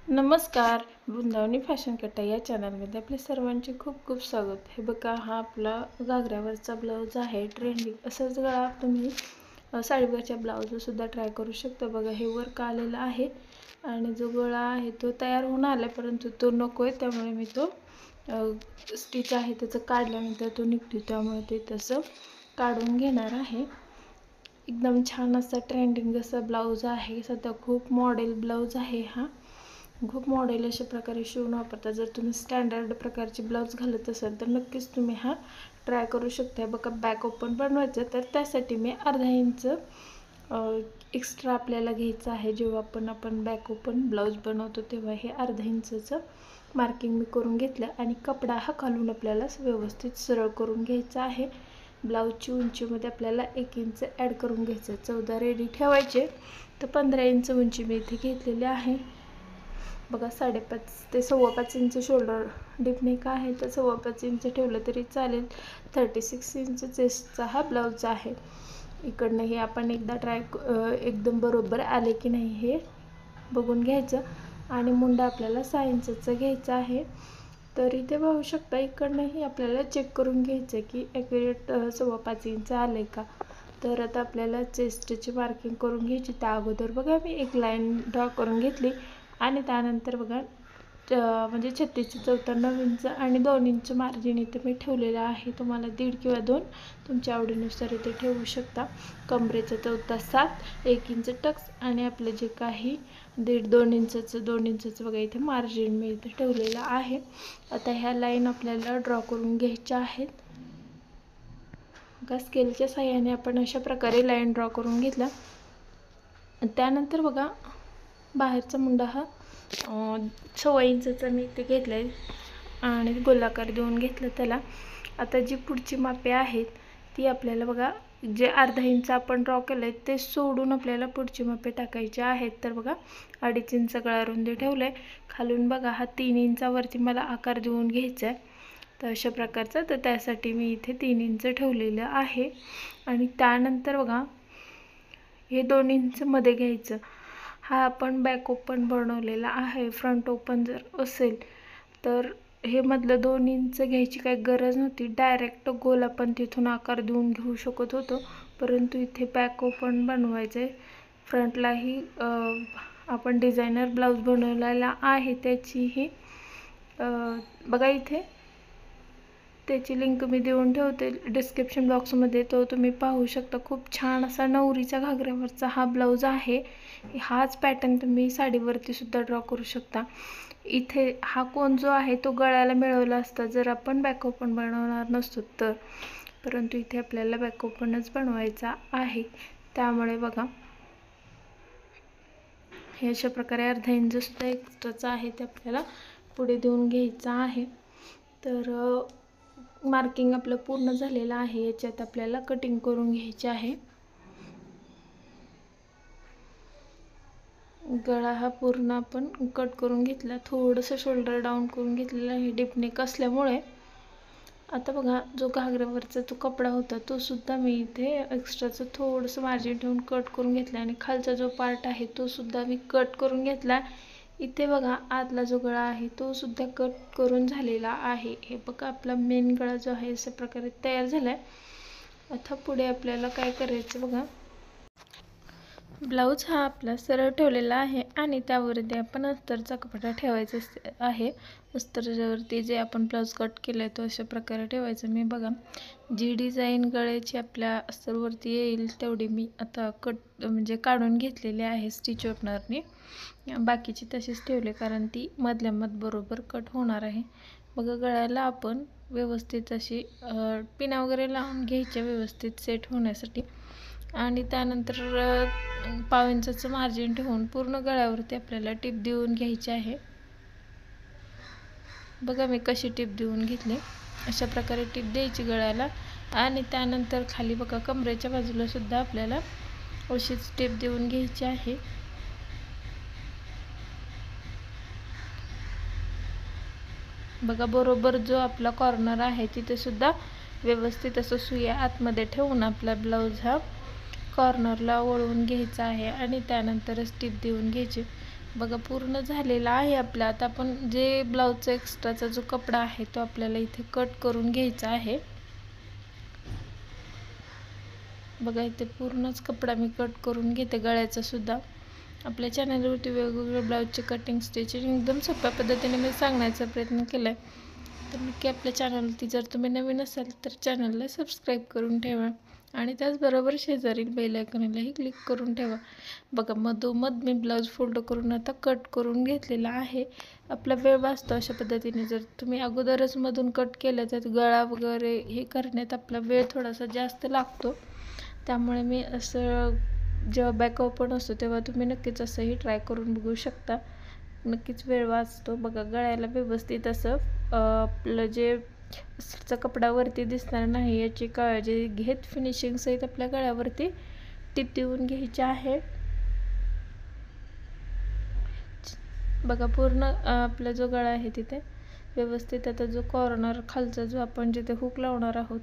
नमस्कार. वृंदावनी फॅशन कट्टा या चॅनलमध्ये आपले सर्वांचे खूप खूप स्वागत. हे बघा, हा आपला घागऱ्यावरचा ब्लाऊज आहे. ट्रेंडिंग असंच गळा तुम्ही साडीवरच्या ब्लाऊजसुद्धा ट्राय करू शकता. बघा, हे वर्क आलेलं आहे आणि जो गळा आहे तो तयार होऊन आला, परंतु तो नको आहे, त्यामुळे मी तो स्टिच आहे त्याचं काढल्यानंतर तो निघतो, त्यामुळे ते तसं काढून घेणार आहे. एकदम छान असा ट्रेंडिंग असा ब्लाऊज आहे. सध्या खूप मॉडेल ब्लाऊज आहे हा. खूप मॉडेल अशा प्रकारे शिवून वापरतात. जर तुम्ही स्टँडर्ड प्रकारचे ब्लाऊज घालत असाल तर नक्कीच तुम्ही हा ट्राय करू शकता. बघा, बॅक ओपन बनवायचं तर त्यासाठी मी अर्धा इंच एक्स्ट्रा आपल्याला घ्यायचं आहे. जेव्हा आपण बॅक ओपन ब्लाऊज बनवतो तेव्हा हे अर्धा इंचचं मार्किंग मी करून घेतलं आणि कपडा हा घालून आपल्याला व्यवस्थित सरळ करून घ्यायचा आहे. ब्लाऊजची उंचीमध्ये आपल्याला 1 इंच ॲड करून घ्यायचं. 14 रेडी ठेवायचे, तर 15 इंच उंची मी इथे घेतलेली आहे. बघा, 5.5 ते 5.25 इंच शोल्डर डिपनेक आहे, तर 5.25 इंच ठेवलं तरी चालेल. 36 इंच चेस्टचा हा ब्लाऊज आहे. इकडनंही आपण एकदा एकदम बरोबर आले की नाही हे बघून घ्यायचं आणि मुंडा आपल्याला 6 इंचचा घ्यायचा आहे. तर इथे पाहू शकता, इकडनंही आपल्याला चेक करून घ्यायचं की ॲक्युरेट 5.25 इंच आले का. तर आता आपल्याला चेस्टची मार्किंग करून घ्यायची. त्या अगोदर बघा, मी एक लाईन ड्रॉ करून घेतली आणि त्यानंतर बघा म्हणजे 36 चे 94 इंच आणि 2 इंच मार्जिन इथे मी ठेवलेलं आहे. तुम्हाला 1.5 किंवा 2 तुमच्या आवडीनुसार इथे ठेवू शकता. कमरेचा चौथा 7, 1 इंच टक्स आणि आपलं जे काही 1.5-2 इंचचं बघा इथे मार्जिन मी इथे ठेवलेलं आहे. आता ह्या लाईन आपल्याला ड्रॉ करून घ्यायच्या आहेत. बघा, स्केलच्या साहाय्याने आपण अशा प्रकारे लाईन ड्रॉ करून घेतला. त्यानंतर बघा, बाहेरचा मुंडा हा 6 इंचचा मी इथे घेतला आहे आणि गोलाकार देऊन घेतलं त्याला. आता जी पुढची मापे आहेत ती आपल्याला बघा, जे अर्धा इंच आपण ड्रॉ केलं आहे ते सोडून आपल्याला पुढची मापे टाकायची आहेत. तर बघा, 2.5 इंच गळा रुंदी ठेवलं आहे. खालून बघा, हा 3 इंचावरती मला आकार देऊन घ्यायचा आहे, तर अशा प्रकारचा. तर त्यासाठी मी इथे 3 इंच ठेवलेलं आहे आणि त्यानंतर बघा, हे 2 इंच मध्ये घ्यायचं. हा आपण बॅक ओपन बनवलेला आहे. फ्रंट ओपन जर असेल तर हे मधलं 2 इंच घ्यायची काही गरज नव्हती. डायरेक्ट गोल आपण तिथून आकार देऊन घेऊ शकत होतो, परंतु इथे बॅक ओपन बनवायचं आहे. फ्रंटलाही आपण डिझायनर ब्लाऊज बनवलेला आहे, त्याचीही बघा इथे त्याची लिंक मी देऊन ठेवते डिस्क्रिप्शन बॉक्समध्ये, तो तुम्ही पाहू शकता. खूप छान असा नवरीच्या घागऱ्यावरचा हा ब्लाऊज आहे. हाच पॅटर्न तुम्ही साडीवरती सुद्धा ड्रॉ करू शकता. इथे हा कोण जो आहे तो गळ्याला मिळवला असता जर आपण बॅक ओपन बनवणार नसतो तर, परंतु इथे आपल्याला बॅक ओपनच बनवायचा आहे. त्यामुळे बघा, हे अशा प्रकारे अर्धा इंच सुद्धा एक्स्ट्राचा आहे ते आपल्याला पुढे देऊन घ्यायचं आहे. तर मार्किंग आपलं पूर्ण झालेलं आहे. याच्यात आपल्याला कटिंग करून घ्यायची आहे. गळा हा पूर्ण आपण कट करून घेतला. थोडंसं शोल्डर डाऊन करून घेतलेलं आहे डिपनेक असल्यामुळे. आता बघा, जो घागऱ्यावरचा तो कपडा होता तो सुद्धा मी इथे एक्स्ट्राचं थोडंसं मार्जिन ठेवून कट करून घेतला आणि खालचा जो पार्ट आहे तो सुद्धा मी कट करून घेतला. इथे बघा, आतला जो गळा आहे तो सुद्धा कट करून झालेला आहे. हे बघा, आपला मेन गळा जो आहे अशा प्रकारे तयार झाला आहे. आता पुढे आपल्याला काय करायचं बघा, ब्लाऊज हा आपला सरळ ठेवलेला आहे आणि त्यावरती आपण अस्तरचा कपडा ठेवायचा आहे. अस्तरच्यावरती जे आपण ब्लाऊज कट केलं आहे तो अशा प्रकारे ठेवायचा. मी बघा, जी डिझाईन गळ्याची आपल्या अस्तरवरती येईल तेवढी मी आता म्हणजे काढून घेतलेली आहे स्टिच ओपनरने. बाकीची तशीच ठेवले कारण ती मधल्यामध्ये बरोबर कट होणार आहे. बघा, गळ्याला आपण व्यवस्थित अशी पिना वगैरे लावून घ्यायच्या व्यवस्थित सेट होण्यासाठी आणि त्यानंतर 1/2 इंचाचं मार्जिन ठेवून पूर्ण गळ्यावरती आपल्याला टिप देऊन घ्यायची आहे. बघा, मी कशी टिप देऊन घेतली. अशा प्रकारे टिप द्यायची गळ्याला आणि त्यानंतर खाली बघा, कमरेच्या बाजूला सुद्धा आपल्याला अशीच टिप देऊन घ्यायची आहे. बघा, बरोबर जो आपला कॉर्नर आहे तिथे सुद्धा व्यवस्थित असं सुया आतमध्ये ठेवून आपला ब्लाऊज हा कॉर्नरला वळवून घ्यायचा आहे आणि त्यानंतरच टिप देऊन घ्यायची. बघा पूर्ण झालेला आहे आपला. आता आपण जे ब्लाऊजचा एक्स्ट्राचा जो कपडा आहे तो आपल्याला इथे कट करून घ्यायचा आहे. बघा इथे पूर्णच कपडा मी कट करून घेते, गळ्याचा सुद्धा. आपल्या चॅनलवरती वेगवेगळे ब्लाऊजचे कटिंग स्टिचिंग एकदम सोप्या पद्धतीने मी सांगण्याचा प्रयत्न केला आहे. तर नक्की आपल्या चॅनलवरती जर तुम्ही नवीन असाल तर चॅनलला सबस्क्राईब करून ठेवा आणि त्याचबरोबर शेजारील बेल आयकॉनलाही क्लिक करून ठेवा. बघा मधोमध मी ब्लाऊज फोल्ड करून आता कट करून घेतलेला आहे. आपला वेळ वाचतो अशा पद्धतीने. जर तुम्ही अगोदरच मधून कट केलं तर गळा वगैरे हे करण्यात आपला वेळ थोडासा जास्त लागतो. त्यामुळे मी असं जेव्हा बॅक ओपन असतो तेव्हा तुम्ही नक्कीच असंही ट्राय करून बघू शकता. नक्कीच वेळ वाचतो. बघा गळ्याला व्यवस्थित असं आपलं जे अस्त्रचा कपडावरती दिसणार नाही याची काळजी घेत फिनिशिंग सहित आपल्या गळ्यावरती टिप देऊन घ्यायची आहे. बघा पूर्ण आपला जो गळा आहे तिथे व्यवस्थित आता जो कॉर्नर खालचा जो आपण जिथे हुक लावणार आहोत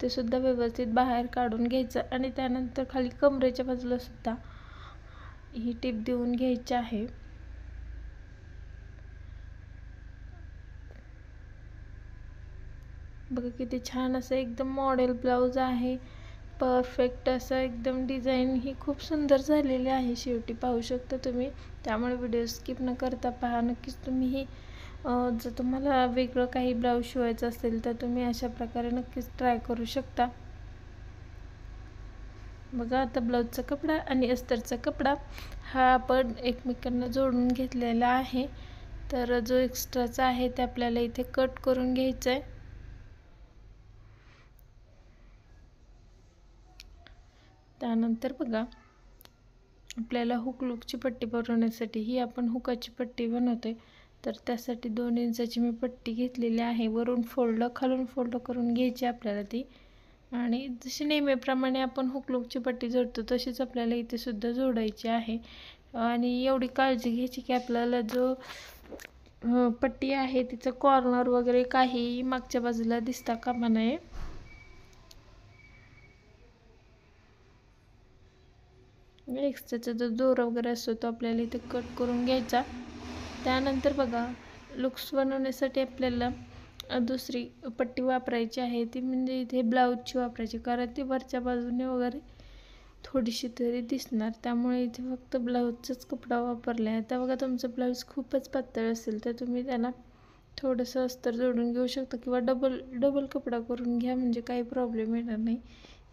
ते सुद्धा व्यवस्थित बाहेर काढून घ्यायचं आणि त्यानंतर खाली कमरेच्या बाजूला सुद्धा ही टिप देऊन घ्यायची आहे. बघा किती छान असं एकदम मॉडेल ब्लाऊज आहे. परफेक्ट असं एकदम डिझाईन ही खूप सुंदर झालेली आहे. शेवटी पाहू शकता तुम्ही. त्यामुळे व्हिडिओ स्किप न करता पहा. नक्कीच तुम्ही ही जर तुम्हाला वेगळं काही ब्लाऊज शिवायचं असेल तर तुम्ही अशा प्रकारे नक्कीच ट्राय करू शकता. बघा आता ब्लाऊजचा कपडा आणि अस्तरचा कपडा हा आपण एकमेकांना जोडून घेतलेला आहे. तर जो एक्स्ट्राचा आहे ते आपल्याला इथे कट करून घ्यायचा आहे. त्यानंतर बघा आपल्याला हुक लूकची पट्टी बनवण्यासाठी ही आपण हुकाची पट्टी बनवतोय. तर त्यासाठी 2 इंचाची मी पट्टी घेतलेली आहे. वरून फोल्ड खालून फोल्ड करून घ्यायची आपल्याला ती. आणि जशी नेहमीप्रमाणे आपण हुक लूकची पट्टी जोडतो तशीच आपल्याला इथे सुद्धा जोडायची आहे. आणि एवढी काळजी घ्यायची की आपल्याला जो पट्टी आहे तिचं कॉर्नर वगैरे काही मागच्या बाजूला दिसता कामा नये. एक्स्ट्राचा जो दोरा वगैरे असतो तो आपल्याला इथे कट करून घ्यायचा. त्यानंतर बघा लुक्स बनवण्यासाठी आपल्याला दुसरी पट्टी वापरायची आहे. ती म्हणजे इथे ब्लाऊजची वापरायची, कारण ती वरच्या बाजूने वगैरे थोडीशी तरी दिसणार. त्यामुळे इथे फक्त ब्लाऊजचाच कपडा वापरला आहे. आता बघा तुमचं ब्लाऊज खूपच पातळ असेल तर तुम्ही त्याला थोडंसं अस्तर जोडून घेऊ शकता किंवा डबल कपडा करून घ्या, म्हणजे काही प्रॉब्लेम येणार नाही.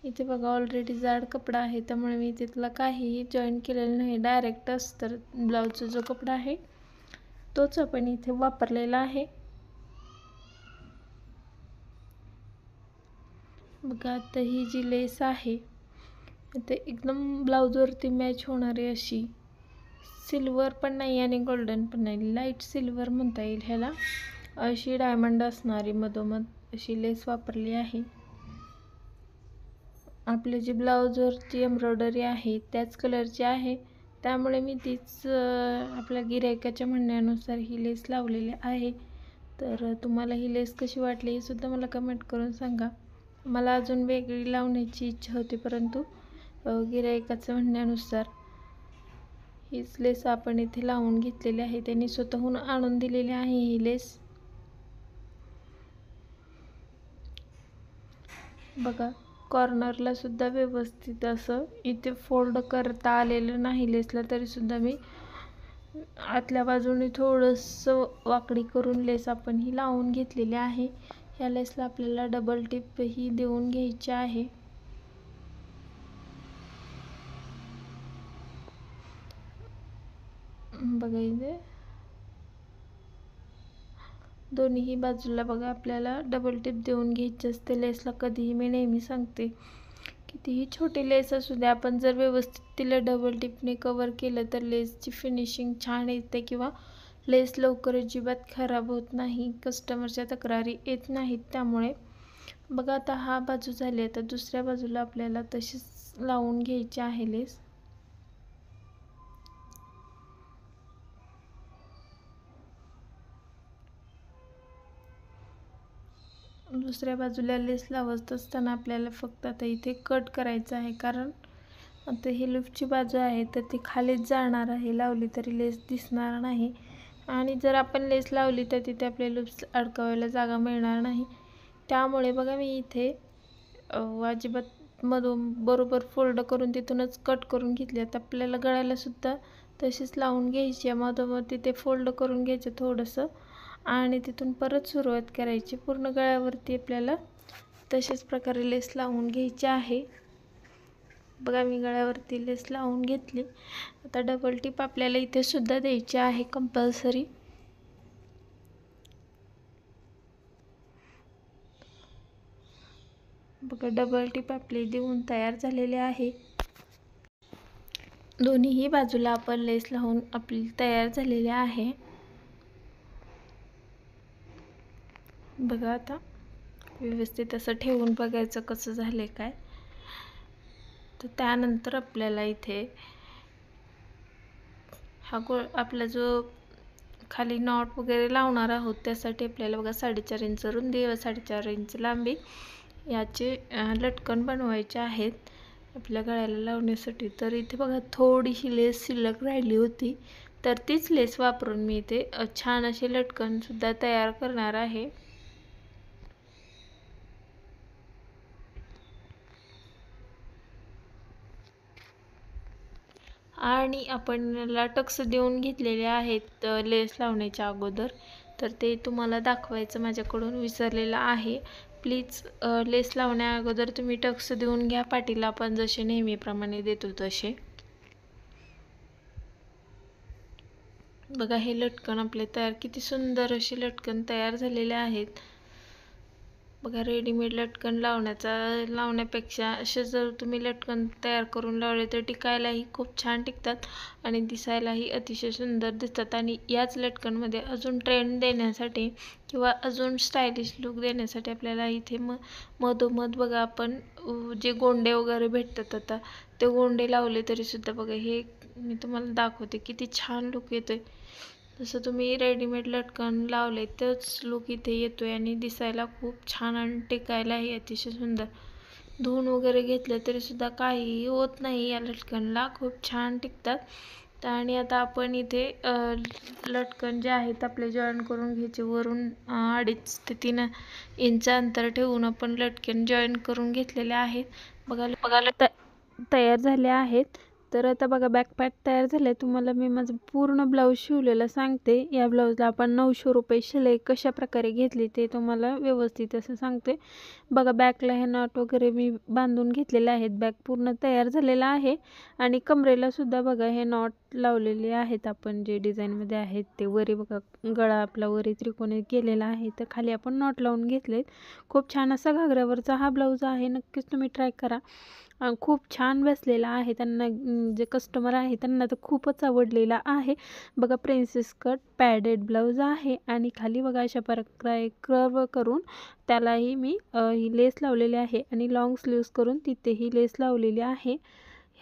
इथे बघा ऑलरेडी जाड कपडा आहे त्यामुळे मी इथे त्याला काहीही जॉईन केलेलं नाही. डायरेक्ट अस्तर ब्लाऊजचा जो कपडा आहे तोच आपण इथे वापरलेला आहे. बघा आता ही जी लेस आहे ते एकदम ब्लाऊजवरती मॅच होणारी अशी सिल्वर पण नाही आणि गोल्डन पण नाही, लाईट सिल्वर म्हणता येईल ह्याला, अशी डायमंड असणारी मधोमध अशी लेस वापरली आहे. आपली जी ब्लाऊजवरची एम्ब्रॉयडरी आहे त्याच कलरची आहे त्यामुळे मी तीच आपल्या गिऱ्हाईकाच्या म्हणण्यानुसार ही लेस लावलेली आहे. तर तुम्हाला ही लेस कशी वाटली हे सुद्धा मला कमेंट करून सांगा. मला अजून वेगळी लावण्याची इच्छा होती परंतु गिऱ्हाईकाच्या म्हणण्यानुसार हीच लेस आपण इथे लावून घेतलेली आहे. त्यांनी स्वतःहून आणून दिलेली आहे ही लेस. बघा कॉर्नरला सुद्धा व्यवस्थित असं इथे फोल्ड करता आलेलं नाही लेसला, तरी सुद्धा मी आतल्या बाजूने थोडंसं वाकडी करून लेस आपण ही लावून घेतलेली आहे. ह्या लेसला आपल्याला डबल टिप ही देऊन घ्यायची आहे. बघा इथे दोन्ही बाजूला बघा आपल्याला डबल टिप देऊन घ्यायची असते लेसला. कधीही मी नेहमी सांगते कितीही छोटी लेस असू द्या, आपण जर व्यवस्थित तिला डबल टिपने कवर केलं तर लेसची फिनिशिंग छान येते किंवा लेस लवकर अजिबात खराब होत नाही, कस्टमरच्या तक्रारी येत नाहीत. त्यामुळे बघा आता हा बाजू झाली, आता दुसऱ्या बाजूला आपल्याला तशीच लावून घ्यायची आहे लेस. दुसऱ्या बाजूला लेस लावत असताना आपल्याला फक्त आता इथे कट करायचं आहे, कारण आता ही लूपची बाजू आहे तर ती खालीच जाणार आहे, लावली तरी लेस दिसणार नाही. आणि जर आपण लेस लावली तर तिथे आपले लूप्स अडकवायला जागा मिळणार नाही. त्यामुळे बघा मी इथे अजिबात मधून बरोबर फोल्ड करून तिथूनच कट करून घेतली. आता आपल्याला गळ्याला सुद्धा तशीच लावून घ्यायची आहे, मधोमध तिथे फोल्ड करून घ्यायचं थोडंसं आणि तिथून परत सुरुवात करायची. पूर्ण गळ्यावरती आपल्याला तशाच प्रकारे लेस लावून घ्यायची आहे. बघा मी गळ्यावरती लेस लावून घेतली. आता डबल टिप आपल्याला इथे सुद्धा द्यायची आहे कंपल्सरी. बघा डबल टिप आपली देऊन तयार झालेले आहे. दोन्हीही बाजूला आपण लेस लावून आपली तयार झालेली आहे. बघा आता व्यवस्थित असं ठेवून बघायचं कसं झाले काय. तर त्यानंतर आपल्याला इथे हा आपला जो खाली नॉट वगैरे लावणार आहोत त्यासाठी आपल्याला बघा 4.5 इंच रुंदी व 4.5 इंच लांबी याचे लटकन बनवायचे आहेत आपल्या गळ्याला लावण्यासाठी. तर इथे बघा थोडीशी लेस शिल्लक राहिली होती, तर तीच लेस वापरून मी इथे छान असे लटकन सुद्धा तयार करणार आहे. आणि आपण याला टक्स देऊन घेतलेले आहेत लेस लावण्याच्या अगोदर, तर ते तुम्हाला दाखवायचं माझ्याकडून विसरलेलं आहे. प्लीज लेस लावण्या अगोदर तुम्ही टक्स देऊन घ्या पाठीला, आपण जसे नेहमीप्रमाणे देतो तसे. बघा हे लटकन आपले तयार, किती सुंदर असे लटकन तयार झालेले आहेत. बघा रेडीमेड लटकन लावण्यापेक्षा असे जर तुम्ही लटकन तयार करून लावले तर टिकायलाही खूप छान टिकतात आणि दिसायलाही अतिशय सुंदर दिसतात. आणि याच लटकनमध्ये अजून ट्रेंड देण्यासाठी किंवा अजून स्टायलिश लुक देण्यासाठी आपल्याला इथे मधोमध बघा आपण जे गोंडे वगैरे भेटतात आता ते गोंडे लावले तरी सुद्धा बघा हे मी तुम्हाला दाखवते किती छान लुक येतोय. जसं तुम्ही रेडीमेड लटकन लावले तोच लुक इथे येतोय आणि दिसायला खूप छान आणि टिकायलाही अतिशय सुंदर. धुवून वगैरे घेतलं तरी सुद्धा काहीही होत नाही या लटकनला, खूप छान टिकतात. आणि आता आपण इथे लटकन जे आहेत आपले जॉईन करून घ्यायचे. वरून 2.5 ते 3 इंच अंतर ठेवून आपण लटकन जॉईन करून घेतलेले आहेत. बघा तयार झाले आहेत. तर आता बघा बॅकपॅक तयार झाले. तुम्हाला मी माझं पूर्ण ब्लाऊज शिवलेलं सांगते. या ब्लाऊजला आपण 900 रुपये शिलाई कशा प्रकारे घेतली ते तुम्हाला व्यवस्थित असं सांगते. बघा बॅकला हे नॉट वगैरे मी बांधून घेतलेले आहेत. बॅक पूर्ण तयार झालेला आहे आणि कमरेला सुद्धा बघा हे नॉट लावलेले आहेत. आपण जे डिझाईनमध्ये आहेत ते वरी बघा गळा आपला वरी त्रिकोणी केलेला आहे, तर खाली आपण नॉट लावून घेतलेत. खूप छान असा घागऱ्यावरचा हा ब्लाऊज आहे. नक्कीच तुम्ही ट्राय करा. खूप छान बसलेला आहे. त्यांना जे कस्टमर आहे त्यांना तर खूपच आवडलेला आहे. बघा प्रिन्सेस कट पॅडेड ब्लाऊज आहे आणि खाली बघा अशा प्रकारे कर्व करून त्यालाही मी ही लेस लावलेली आहे आणि लॉंग स्लीव्स करून तिथेही लेस लावलेली आहे.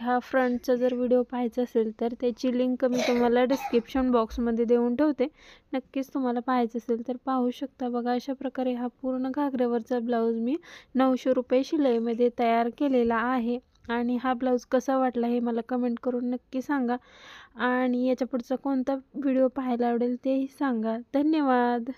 ह्या फ्रंटचा जर व्हिडिओ पाहायचा असेल तर त्याची लिंक मी तुम्हाला डिस्क्रिप्शन बॉक्समध्ये देऊन ठेवते. नक्कीच तुम्हाला पाहायचं असेल तर पाहू शकता. बघा अशा प्रकारे हा पूर्ण घागऱ्यावरचा ब्लाऊज मी 900 रुपये शिलाईमध्ये तयार केलेला आहे. आणि हा ब्लाऊज कसा वाटला हे मला कमेंट करून नक्की सांगा आणि याच्या पुढचा कोणता व्हिडिओ पाहायला आवडेल तेही सांगा. धन्यवाद.